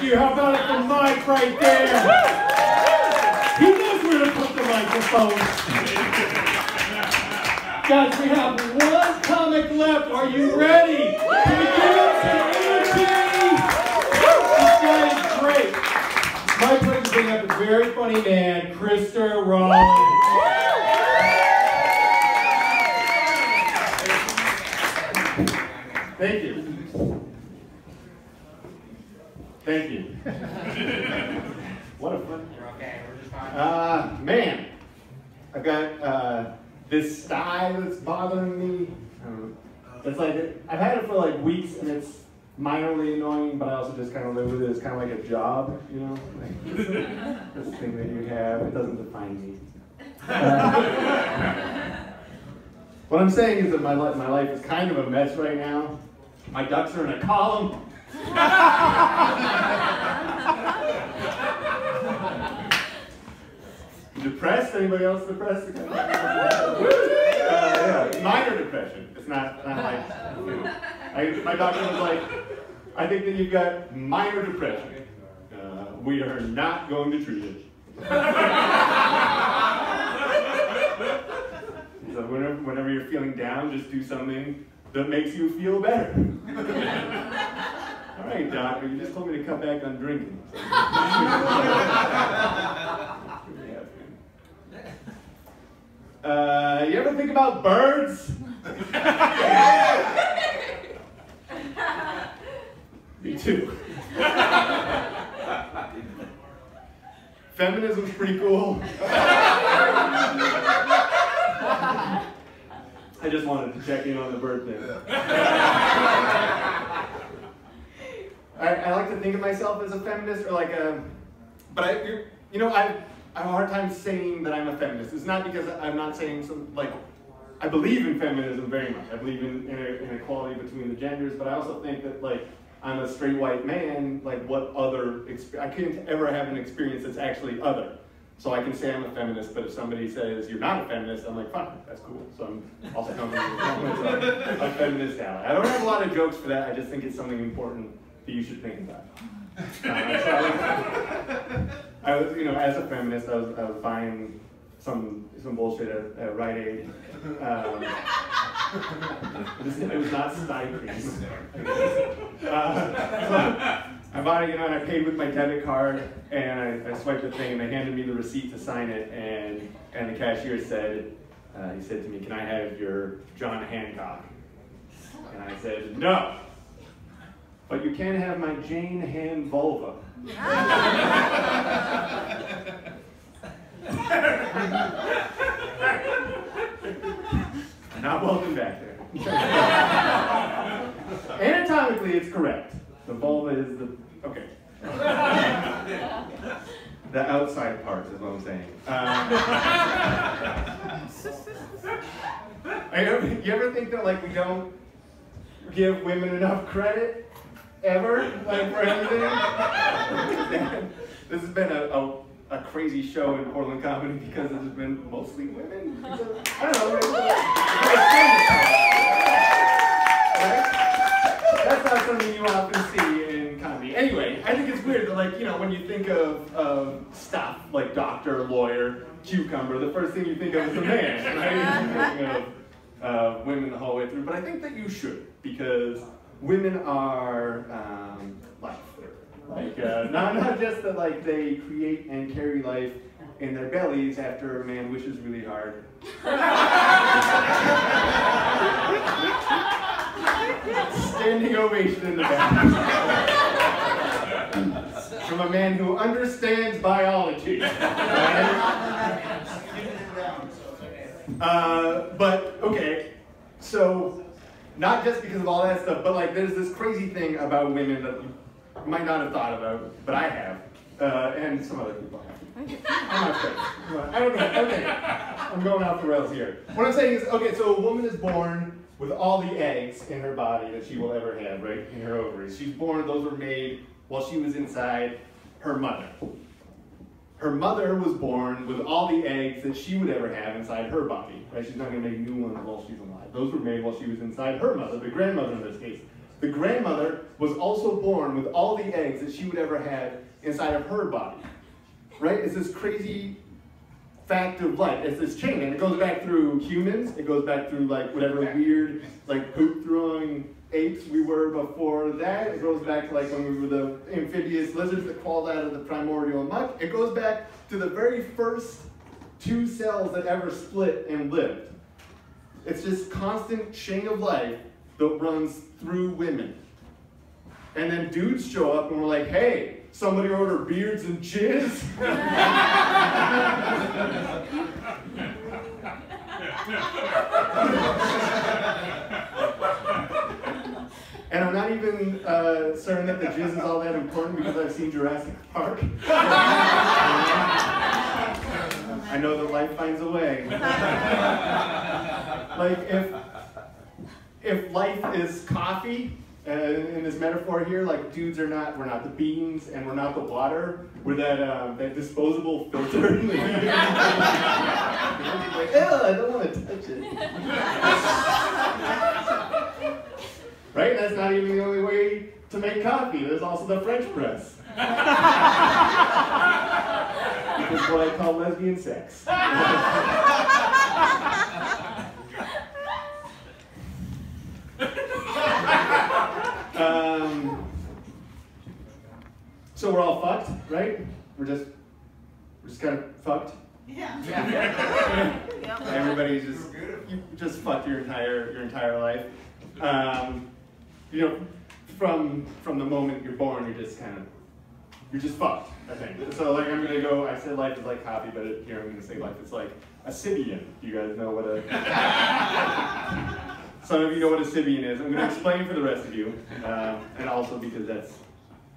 Thank you. How about the mic right there? He knows where to put the microphone. Guys, we have one comic left. Are you ready? Can we give him some energy? This guy is great. My pleasure to bring up a very funny man, Krister Rollins. Thank you. Thank you. What a fun. You're okay. We're just fine. Man, I've got this sty that's bothering me. It's like I've had it for like weeks, and it's minorly annoying, but I also just kind of live with it. It's kind of like a job, you know. Like, this thing that you have, it doesn't define me. What I'm saying is that my life is kind of a mess right now. My ducks are in a column. Depressed? Anybody else depressed? Yeah, minor depression. It's not like, you know. My doctor was like, I think that you've got minor depression. We are not going to treat it. So whenever you're feeling down, just do something that makes you feel better. All right, doctor, you just told me to cut back on drinking. You ever think about birds? Me too. Feminism's pretty cool. I just wanted to check in on the bird thing. I like to think of myself as a feminist, or like a, but I have a hard time saying that I'm a feminist. It's not because I'm not saying some, like, I believe in feminism very much. I believe in equality between the genders, but I also think that, like, I'm a straight white man, like, what other, I can't ever have an experience that's actually other. So I can say I'm a feminist, but if somebody says you're not a feminist, I'm like, fine, that's cool. So I'm also comfortable with a feminist ally. I don't have a lot of jokes for that, I just think it's something important that you should think about. I was, as a feminist, I was buying some bullshit at Rite Aid. It was not sty cream. So I bought it, and I paid with my debit card, and I swiped the thing, and they handed me the receipt to sign it, and the cashier said, he said to me, "Can I have your John Hancock?" And I said, "No, but you can have my Jane Hand vulva." Not welcome back there. Anatomically, it's correct. The vulva is the, okay. The outside part is what I'm saying. You ever think that, like, we don't give women enough credit? Ever? Like, for anything? This has been a crazy show in Portland comedy because it's been mostly women. I don't know. Right? That's not something you often see in comedy. Anyway, I think it's weird that, like, when you think of stuff like doctor, lawyer, cucumber, the first thing you think of is a man, right? You think of women the whole way through. But I think that you should, because women are life. Like, not just that, like, they create and carry life in their bellies after a man wishes really hard. Standing ovation in the back. From a man who understands biology. But, okay, so, not just because of all that stuff, but, like, there's this crazy thing about women that you might not have thought about, but I have, and some other people have. I'm not sure. I don't know. Okay, I'm going off the rails here. What I'm saying is, okay, so a woman is born with all the eggs in her body that she will ever have, right, in her ovaries. She's born, those were made while she was inside her mother. Her mother was born with all the eggs that she would ever have inside her body, right? She's not going to make new ones while she's alive. Those were made while she was inside her mother, the grandmother in this case. the grandmother was also born with all the eggs that she would ever have inside of her body. Right? It's this crazy fact of life. It's this chain, and it goes back through humans. It goes back through like whatever weird, like poop-throwing apes we were before that. It goes back to like when we were the amphibious lizards that crawled out of the primordial muck. It goes back to the very first 2 cells that ever split and lived. It's this constant chain of life that runs through women. And then dudes show up and we're like, hey, somebody order beards and jizz? And I'm not even certain that the jizz is all that important because I've seen Jurassic Park. I know that life finds a way. Like if life is coffee, in this metaphor here, like dudes are not, we're not the beans and we're not the water, we're that disposable filter. Like, oh, I don't want to touch it. Right? That's not even the only way to make coffee. There's also the French press. Which is what I call lesbian sex. So we're all fucked, right? We're just kind of fucked. Yeah. Everybody's you just fucked your entire life. You know, from the moment you're born, you're just fucked, I think. So like I'm gonna go, I said life is like coffee, but here I'm gonna say life is like a Sibian. Do you guys know what a some of you know what a Sibian is. I'm gonna explain for the rest of you, and also because that's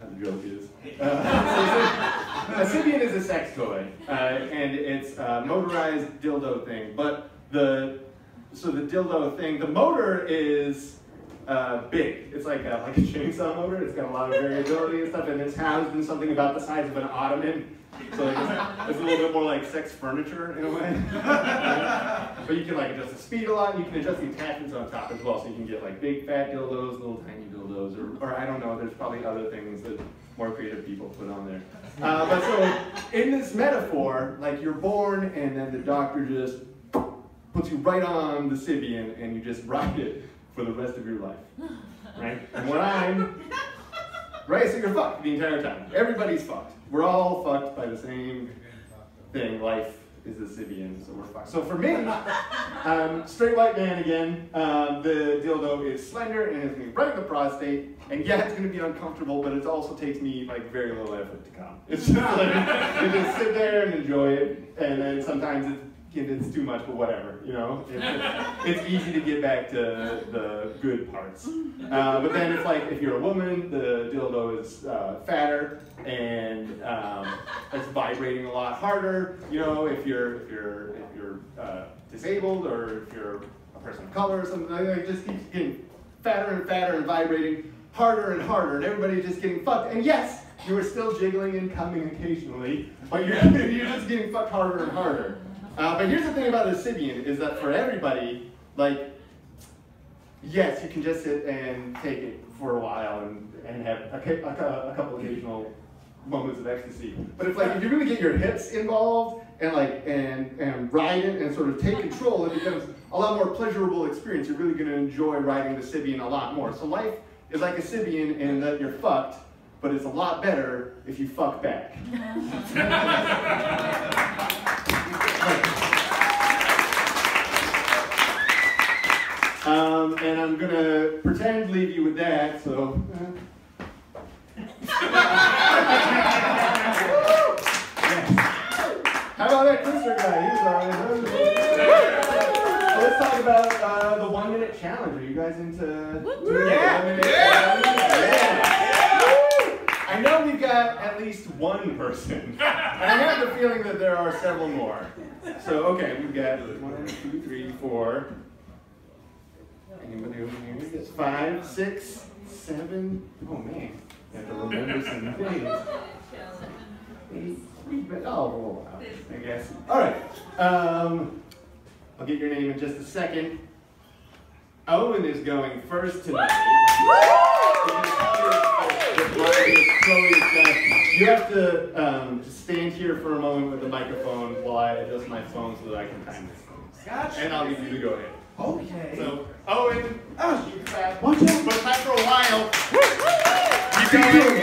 how the joke is. A Sibian is a sex toy, and it's a motorized dildo thing, but the dildo thing, the motor is big. It's like a chainsaw motor. It's got a lot of variability and stuff, and it's housed in something about the size of an ottoman. So it's a little bit more like sex furniture in a way. But you can like adjust the speed a lot, and you can adjust the attachments on top as well. So you can get like big fat dildos, little tiny dildos, or I don't know, there's probably other things that more creative people put on there. But so in this metaphor, like you're born and then the doctor just puts you right on the Sibian and you just ride it for the rest of your life, right? And when right, so you're fucked the entire time. Everybody's fucked. We're all fucked by the same thing. Life is a Sibian, so we're fucked. So for me, straight white man again, the dildo is slender and it's going to be right in the prostate. And yeah, it's going to be uncomfortable, but it also takes me like very little effort to come. It's just like, you just sit there and enjoy it, and then sometimes it's too much, but whatever, you know? It's easy to get back to the good parts. But then it's like, if you're a woman, the dildo is fatter, and it's vibrating a lot harder. You know, if you're disabled, or if you're a person of color or something, it just keeps getting fatter and fatter and vibrating harder and harder, and everybody's just getting fucked. And yes, you are still jiggling and coming occasionally, but you're just getting fucked harder and harder. But here's the thing about the Sibian, is that for everybody, like, yes, you can just sit and take it for a while and have a couple occasional moments of ecstasy. But it's like, if you really get your hips involved and like and ride it and sort of take control, it becomes a lot more pleasurable experience. You're really going to enjoy riding the Sibian a lot more. So life is like a Sibian in that you're fucked, but it's a lot better if you fuck back. And I'm going to pretend leave you with that, so... How about that Krister guy? He's all right. So let's talk about the 1 minute challenge. Are you guys into doing the 1 minute challenge? Yeah. I know we've got at least one person. And I have the feeling that there are several more. So, okay, we've got 1, 2, 3, 4. Anybody over here? 5, 6, 7. Oh man, I have to remember some things. 8, oh, I guess. All right. I'll get your name in just a second. Owen is going first tonight. You have to just stand here for a moment with the microphone while I adjust my phone so that I can time this. Gotcha. And I'll give you the go ahead. Okay. So, Owen, Oh, keep fast. watch out. But time for a while. You can do it.